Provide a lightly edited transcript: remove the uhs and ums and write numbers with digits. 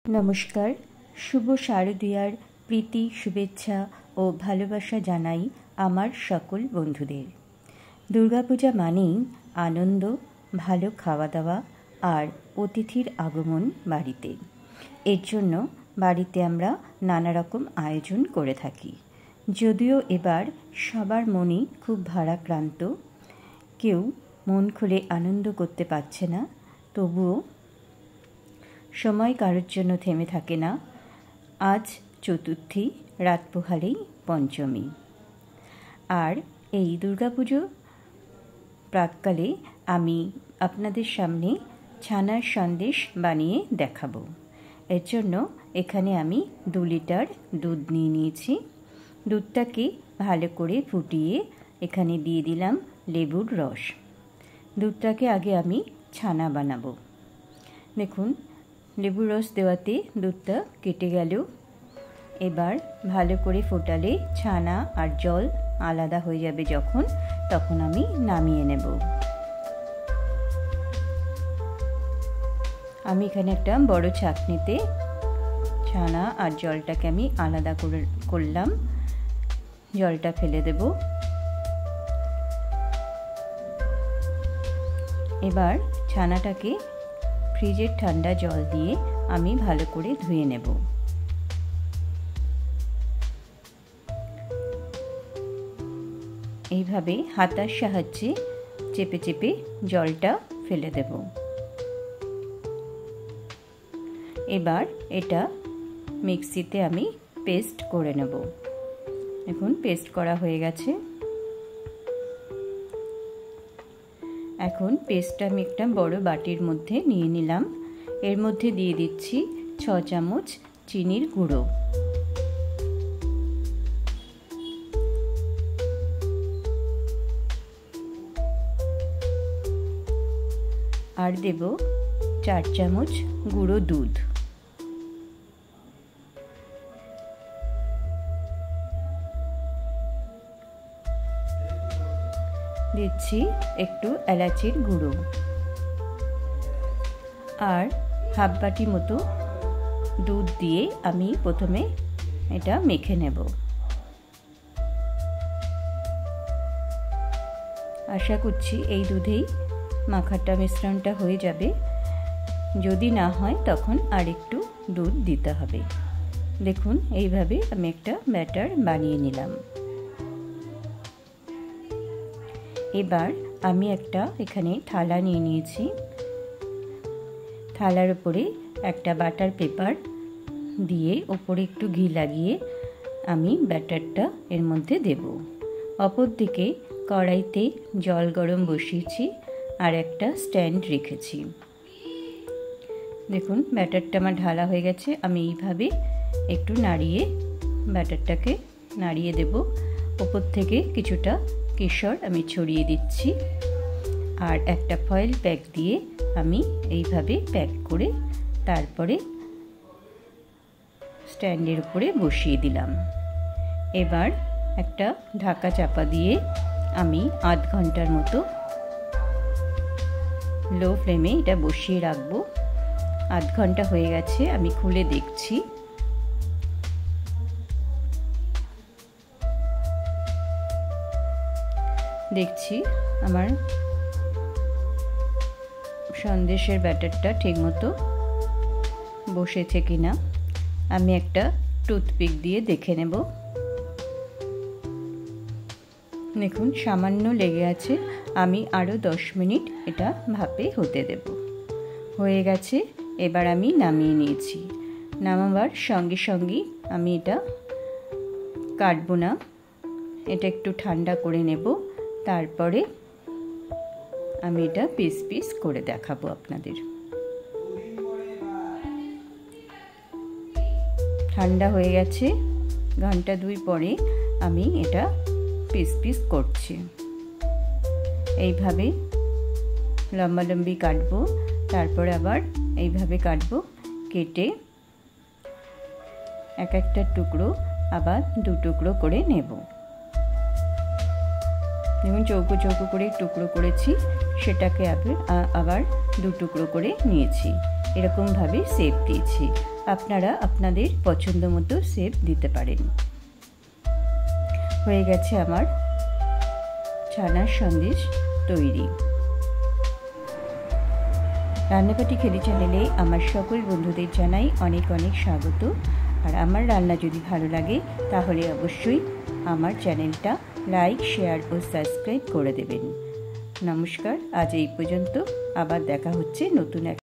নমস্কার, শুভ শারদীয়ার প্রীতি, শুভেচ্ছা ও ভালোবাসা জানাই আমার সকল বন্ধুদের। দুর্গাপূজা মানেই আনন্দ, ভালো খাওয়া দাওয়া আর অতিথির আগমন বাড়িতে। এর জন্য বাড়িতে আমরা নানা রকম আয়োজন করে থাকি। যদিও এবার সবার মনই খুব ভারাক্রান্ত, কেউ মন খুলে আনন্দ করতে পারছে না, তবুও সময় কারোর জন্য থেমে থাকে না। আজ চতুর্থী, রাত পোহালেই পঞ্চমী। আর এই দুর্গাপুজো প্রাক্কালে আমি আপনাদের সামনে ছানার সন্দেশ বানিয়ে দেখাবো। এর জন্য এখানে আমি 2 লিটার দুধ নিয়ে নিয়েছি। দুধটাকে ভালো করে ফুটিয়ে এখানে দিয়ে দিলাম লেবুর রস। দুধটাকে আগে আমি ছানা বানাবো। দেখুন, লেবুর রস দেওয়াতে দুধটা কেটে গেল। এবার ভালো করে ফোটালে ছানা আর জল আলাদা হয়ে যাবে তখন আমি নামিয়ে নেব। আমি এখানে একটা বড় ছাঁকনিতে ছানা আর জলটাকে আমি আলাদা করলাম। জলটা ফেলে দেব। এবার ছানাটাকে ফ্রিজের ঠান্ডা জল দিয়ে আমি ভালো করে ধুয়ে নেব। এইভাবে হাতার সাহায্যে চেপে চেপে জলটা ফেলে দেব। এবার এটা মিক্সিতে আমি পেস্ট করে নেব। এখন পেস্ট করা হয়ে গেছে। এখন পেস্টটা আমি একটা বড় বাটির মধ্যে নিয়ে নিলাম। এর মধ্যে দিয়ে দিচ্ছি 6 চামচ চিনির গুঁড়ো, আর দেব 4 চামচ গুঁড়ো দুধ। দিচ্ছি একটু এলাচির গুঁড়ো আর হাফ বাটি মতো দুধ দিয়ে আমি প্রথমে এটা মেখে নেব। আশা করছি এই দুধেই মাখাটা মিশ্রণটা হয়ে যাবে। যদি না হয় তখন আর একটু দুধ দিতে হবে। দেখুন, এইভাবে আমি একটা ব্যাটার বানিয়ে নিলাম। এবার আমি একটা এখানে থালা নিয়ে নিয়েছি। থালার উপরে একটা বাটার পেপার দিয়ে ওপরে একটু ঘি লাগিয়ে আমি ব্যাটারটা এর মধ্যে দেব। অপর দিকে কড়াইতে জল গরম বসিয়েছি আর একটা স্ট্যান্ড রেখেছি। দেখুন, ব্যাটারটা আমার ঢালা হয়ে গেছে। আমি এইভাবে একটু ব্যাটারটাকে নাড়িয়ে দেব। ওপর থেকে কিছুটা কেশর আমি ছড়িয়ে দিচ্ছি আর একটা ফয়েল প্যাক দিয়ে আমি এইভাবে প্যাক করে তারপরে স্ট্যান্ডের উপরে বসিয়ে দিলাম। এবার একটা ঢাকা চাপা দিয়ে আমি আধ ঘন্টার মতো লো ফ্লেমে এটা বসিয়ে রাখবো। আধ ঘন্টা হয়ে গেছে, আমি খুলে দেখছি। দেখছি আমার সন্দেশের ব্যাটারটা ঠিকমতো বসেছে কিনা। আমি একটা টুথপিক দিয়ে দেখে নেব। দেখুন, সামান্য লেগে আছে। আমি আরও 10 মিনিট এটা ভাপে হতে দেব। হয়ে গেছে। এবার আমি নামিয়ে নিয়েছি। নামাবার সঙ্গে সঙ্গেই আমি এটা কাটবো না, এটা একটু ঠান্ডা করে নেব। তারপরে আমি এটা পিস পিস করে দেখাবো আপনাদের। ঠান্ডা হয়ে গেছে। ঘন্টা 2 পরে আমি এটা পিস পিস করছি। এইভাবে লম্বালম্বি কাটবো, তারপরে আবার এইভাবে কাটবো। কেটে একটা টুকরো আবার 2 টুকরো করে নেব। যেমন চৌকো চৌকো করে টুকরো করেছি, সেটাকে আবার 2 টুকরো করে নিয়েছি। এরকমভাবে শেপ দিয়েছি। আপনারা আপনাদের পছন্দ মতো শেপ দিতে পারেন। হয়ে গেছে আমার ছানার সন্দেশ তৈরি। রান্নাবাটি খেলি চ্যানেলে আমার সকল বন্ধুদের জানাই অনেক অনেক স্বাগত। আর আমার রান্না যদি ভালো লাগে তাহলে অবশ্যই আমার চ্যানেলটা লাইক, শেয়ার ও সাবস্ক্রাইব করে দেবেন। নমস্কার, আজ এই পর্যন্ত। আবার দেখা হচ্ছে নতুন এক